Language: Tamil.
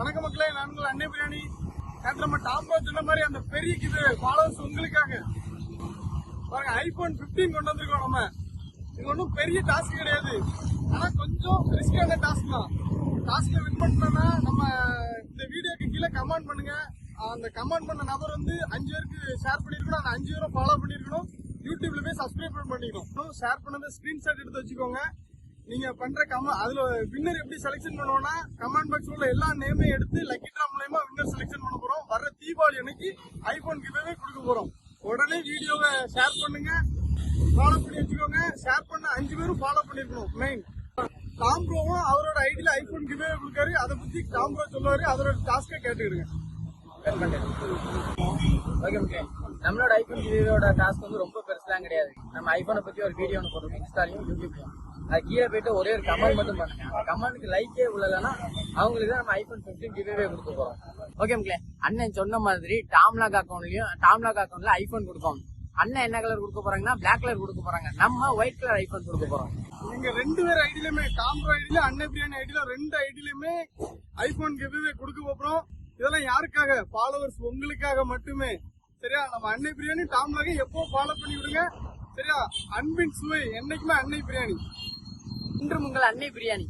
வணக்க மக்களே, நான் உங்கள் அன்னை பிரியாணி. நேற்று நம்ம டாப் சொன்ன மாதிரி அந்த பெரிய இது ஃபாலோவர்ஸ் உங்களுக்காக பாருங்க, ஐபோன் 15 கொண்டு வந்திருக்கோம். நம்ம இது ஒன்றும் பெரிய டாஸ்க் கிடையாது, ஆனா கொஞ்சம் ரிஸ்கான டாஸ்க் தான். டாஸ்க்ல வின் பண்ணோம்னா நம்ம இந்த வீடியோக்கு கீழே கமெண்ட் பண்ணுங்க. அந்த கமெண்ட் பண்ண நபர் வந்து 5 பேருக்கு ஷேர் பண்ணிருக்கணும், அந்த 5 பேரும் ஃபாலோ பண்ணிருக்கணும். யூடியூப்ல போய் சப்ஸ்கிரைப் பண்ணிக்கணும். ஷேர் பண்ணதை ஸ்கிரீன்ஷாட் எடுத்து வச்சுக்கோங்க. நீங்க பண்ற அதுல வின்னர் எப்படி செலக்ஷன் பண்ணுவோம்னா, கமெண்ட் பாக்ஸ் உள்ள எல்லா நேமே எடுத்து லக்கி டிரா மூலமா வின்னர் செலக்ஷன் பண்ண போறோம். வர தீபாவளி அன்னைக்கு ஐபோன் கிவ்அவே கொடுக்க போறோம். உடனே வீடியோவை ஷேர் பண்ணுங்க, ஃபாலோ பண்ணி வச்சுக்கோங்க. ஷேர் பண்ண 5 பேரும் ஃபாலோ பண்ணிருக்கணும். மெயின் டாம் ப்ரோவும் அவரோட ஐடியில ஐபோன் கிவ்அவே கொடுக்காரு. அதை பத்தி டாம் ப்ரோ சொல்லுவாரு. அதோட டாஸ்கை கேட்டுக்கிடுங்க. நம்மளோட ஐபோன் கிவ்அவேயோட டாஸ்க் வந்து ரொம்ப பெருசுலாம் கிடையாது. நம்ம ஐபோனை பத்தி ஒரு வீடியோ ஒன்று போடுறோம், இன்ஸ்டாலையும் யூடியூப்லயும். அது கீழே போயிட்டு ஒரே ஒரு கமெண்ட் மட்டும் பண்ணுங்க. அந்த கமெண்ட்டுக்கு லைக்கே உள்ளதுன்னா அவங்களுக்கு தான் நம்ம ஐபோன் 15 கிவ்அவே கொடுக்க போறோம். ஓகே மக்களே, அண்ணன் சொன்ன மாதிரி டாம்லாக் அக்கௌண்ட்ல ஐபோன் கொடுப்போம். அண்ணன் என்ன கலர் கொடுக்க போறாங்கன்னா பிளாக் கலர் கொடுக்க போறாங்க. நம்ம ஒயிட் கலர் ஐபோன் கொடுக்க போறோம். நீங்க 2 பேர் ஐடியிலுமே, டாம் ப்ரோ ஐடியில அன்னை பிரியாணி ஐடியில 2 ஐடியிலுமே ஐபோன் கிவ்அவே கொடுக்க போறோம். இதெல்லாம் யாருக்காக? ஃபாலோவர்ஸ் உங்களுக்காக மட்டுமே. சரியா? நம்ம அன்னை பிரியாணி டாம்லாக எப்போ ஃபாலோ பண்ணி விடுங்க. சரியா? அன்பின் சுவை என்னைக்குமே அன்னை பிரியாணி. இன்று உங்கள் அன்னை பிரியாணி.